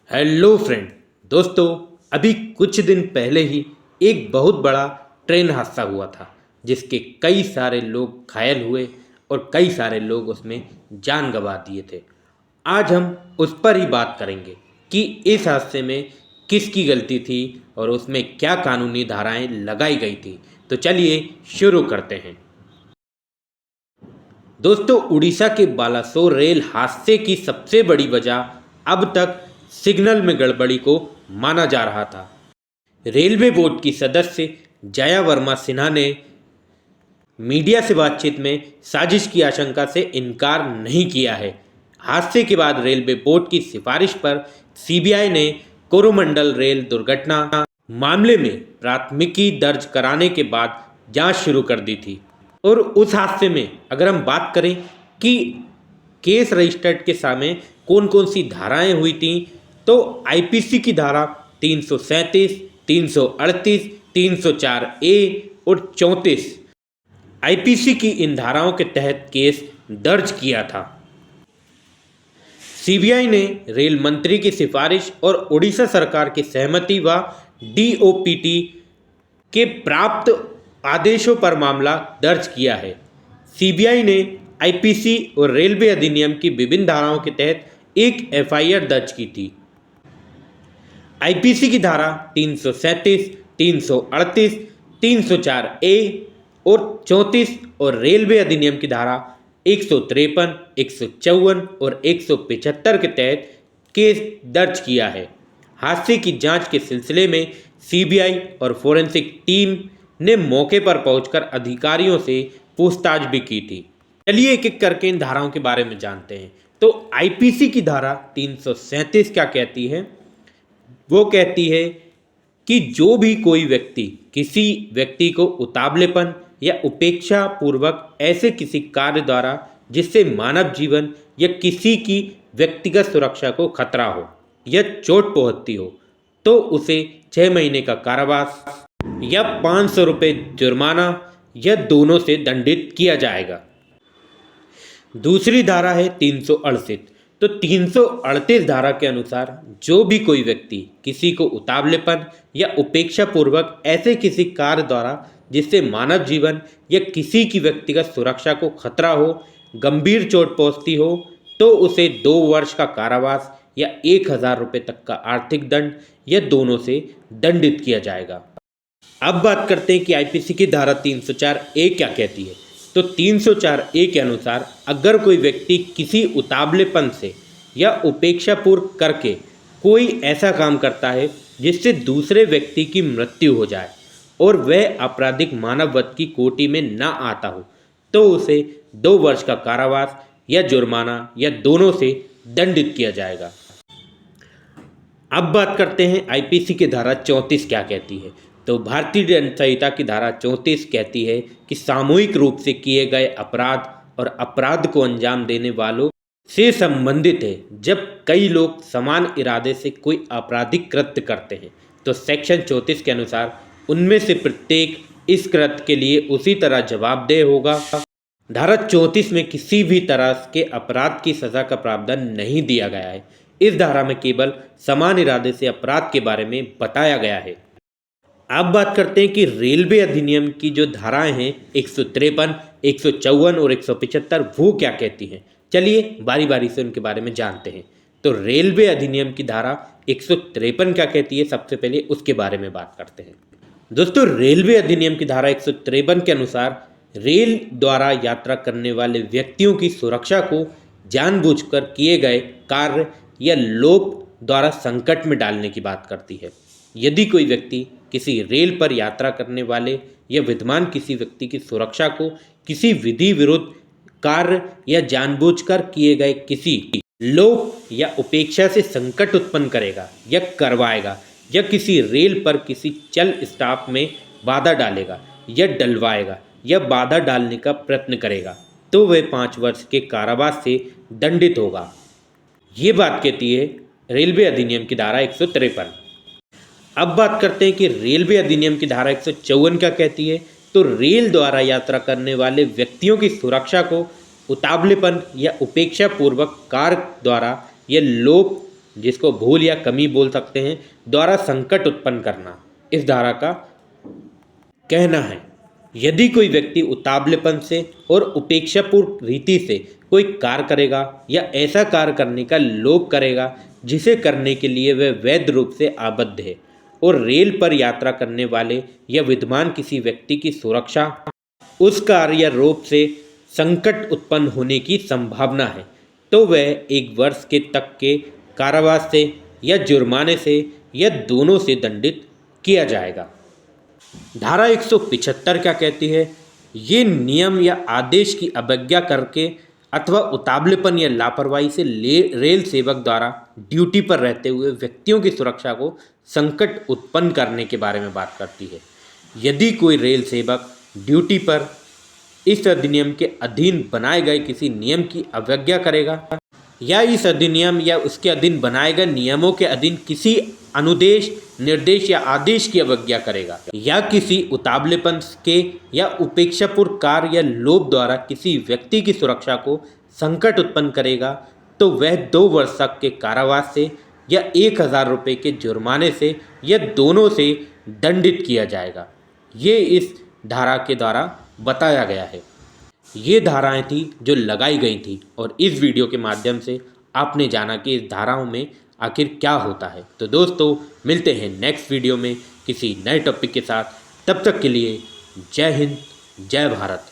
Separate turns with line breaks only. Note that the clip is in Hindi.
Hello friend. दोस्तों, अभी कुछ दिन पहले ही एक बहुत बड़ा ट्रेन हादसा हुआ था जिसके कई सारे लोग घायल हुए और कई सारे लोग उसमें जान गंवा दिए थे। आज हम उस पर ही बात करेंगे कि इस हादसे में किसकी गलती थी और उसमें क्या कानूनी धाराएं लगाई गई थी। तो चलिए शुरू करते हैं। दोस्तों, उड़ीसा के बालासोर रेल हादसे की सबसे बड़ी वजह अब तक सिग्नल में गड़बड़ी को माना जा रहा था। रेलवे बोर्ड की सदस्य जया वर्मा सिन्हा ने मीडिया से बातचीत में साजिश की आशंका से इनकार नहीं किया है। हादसे के बाद रेलवे बोर्ड की सिफारिश पर सीबीआई ने कोरोमंडल रेल दुर्घटना मामले में प्राथमिकी दर्ज कराने के बाद जांच शुरू कर दी थी। और उस हादसे में अगर हम बात करें कि केस रजिस्टर्ड के समय कौन कौन सी धाराएं हुई थी, तो आईपीसी की धारा 337, 338, 304 ए और 34 आईपीसी की इन धाराओं के तहत केस दर्ज किया था। सीबीआई ने रेल मंत्री की सिफारिश और उड़ीसा सरकार की सहमति व डीओपीटी के प्राप्त आदेशों पर मामला दर्ज किया है। सीबीआई ने आईपीसी और रेलवे अधिनियम की विभिन्न धाराओं के तहत एक एफआईआर दर्ज की थी। आईपीसी की धारा 337, 338, 304 ए और 34 और रेलवे अधिनियम की धारा 153, 154 और 175 के तहत केस दर्ज किया है। हादसे की जांच के सिलसिले में सीबीआई और फोरेंसिक टीम ने मौके पर पहुंचकर अधिकारियों से पूछताछ भी की थी। चलिए एक एक करके इन धाराओं के बारे में जानते हैं। तो आईपीसी की धारा 337 क्या कहती है? वो कहती है कि जो भी कोई व्यक्ति किसी व्यक्ति को उतावलेपन या उपेक्षा पूर्वक ऐसे किसी कार्य द्वारा जिससे मानव जीवन या किसी की व्यक्तिगत सुरक्षा को खतरा हो या चोट पहुंचती हो, तो उसे 6 महीने का कारावास या 500 रुपये जुर्माना या दोनों से दंडित किया जाएगा। दूसरी धारा है 338। तो 338 धारा के अनुसार जो भी कोई व्यक्ति किसी को उतावलेपन या उपेक्षा पूर्वक ऐसे किसी कार्य द्वारा जिससे मानव जीवन या किसी की व्यक्तिगत सुरक्षा को खतरा हो, गंभीर चोट पहुंचती हो, तो उसे 2 वर्ष का कारावास या 1000 रुपये तक का आर्थिक दंड या दोनों से दंडित किया जाएगा। अब बात करते हैं कि आईपीसी की धारा 304 ए क्या कहती है। तो 304 ए के अनुसार अगर कोई व्यक्ति किसी उतावलेपन से या उपेक्षापूर्व करके कोई ऐसा काम करता है जिससे दूसरे व्यक्ति की मृत्यु हो जाए और वह आपराधिक मानववध की कोटि में ना आता हो, तो उसे 2 वर्ष का कारावास या जुर्माना या दोनों से दंडित किया जाएगा। अब बात करते हैं आईपीसी की धारा 34 क्या कहती है। तो भारतीय दंड संहिता की धारा 34 कहती है कि सामूहिक रूप से किए गए अपराध और अपराध को अंजाम देने वालों से संबंधित है। जब कई लोग समान इरादे से कोई आपराधिक कृत्य करते हैं, तो सेक्शन 34 के अनुसार उनमें से प्रत्येक इस कृत्य के लिए उसी तरह जवाबदेह होगा। धारा 34 में किसी भी तरह के अपराध की सजा का प्रावधान नहीं दिया गया है। इस धारा में केवल समान इरादे से अपराध के बारे में बताया गया है। अब बात करते हैं कि रेलवे अधिनियम की जो धाराएं हैं 153, 154 और 175 वो क्या कहती हैं। चलिए बारी बारी से उनके बारे में जानते हैं। तो रेलवे अधिनियम की धारा 153 क्या कहती है, सबसे पहले उसके बारे में बात करते हैं। दोस्तों, रेलवे अधिनियम की धारा 153 के अनुसार रेल द्वारा यात्रा करने वाले व्यक्तियों की सुरक्षा को जानबूझकर किए गए कार्य या लोप द्वारा संकट में डालने की बात करती है। यदि कोई व्यक्ति किसी रेल पर यात्रा करने वाले या विद्यमान किसी व्यक्ति की सुरक्षा को किसी विधि विरुद्ध कार्य या जानबूझकर किए गए किसी लोप या उपेक्षा से संकट उत्पन्न करेगा या करवाएगा या किसी रेल पर किसी चल स्टाफ में बाधा डालेगा या डलवाएगा या बाधा डालने का प्रयत्न करेगा, तो वह 5 वर्ष के कारावास से दंडित होगा। ये बात कहती है रेलवे अधिनियम की धारा 153। अब बात करते हैं कि रेलवे अधिनियम की धारा 154 क्या कहती है। तो रेल द्वारा यात्रा करने वाले व्यक्तियों की सुरक्षा को उतावलेपन या उपेक्षा पूर्वक कार्य द्वारा या लोप जिसको भूल या कमी बोल सकते हैं, द्वारा संकट उत्पन्न करना इस धारा का कहना है। यदि कोई व्यक्ति उतावलेपन से और उपेक्षापूर्ण रीति से कोई कार्य करेगा या ऐसा कार्य करने का लोभ करेगा जिसे करने के लिए वह वैध रूप से आबद्ध है और रेल पर यात्रा करने वाले या विद्यमान किसी व्यक्ति की सुरक्षा, उस कार्य या रोग से संकट उत्पन्न होने की संभावना है, तो वह 1 वर्ष के तक के कारावास से या जुर्माने से या दोनों से दंडित किया जाएगा। धारा 175 क्या कहती है? ये नियम या आदेश की अवज्ञा करके अथवा उतावलेपन या लापरवाही से रेल सेवक द्वारा ड्यूटी पर रहते हुए व्यक्तियों की सुरक्षा को संकट उत्पन्न करने के बारे में बात करती है। यदि कोई रेल सेवक ड्यूटी पर इस अधिनियम के अधीन बनाए गए किसी नियम की अवज्ञा करेगा या इस अधिनियम या उसके अधीन बनाए गए नियमों के अधीन किसी अनुदेश, निर्देश या आदेश की अवज्ञा करेगा या किसी उतावलेपन के या उपेक्षापूर्ण कार्य या लोभ द्वारा किसी व्यक्ति की सुरक्षा को संकट उत्पन्न करेगा, तो वह 2 वर्ष तक के कारावास से या 1000 रुपये के जुर्माने से या दोनों से दंडित किया जाएगा। ये इस धारा के द्वारा बताया गया है। ये धाराएं थी जो लगाई गई थी और इस वीडियो के माध्यम से आपने जाना कि इस धाराओं में आखिर क्या होता है। तो दोस्तों, मिलते हैं नेक्स्ट वीडियो में किसी नए टॉपिक के साथ। तब तक के लिए जय हिंद, जय भारत।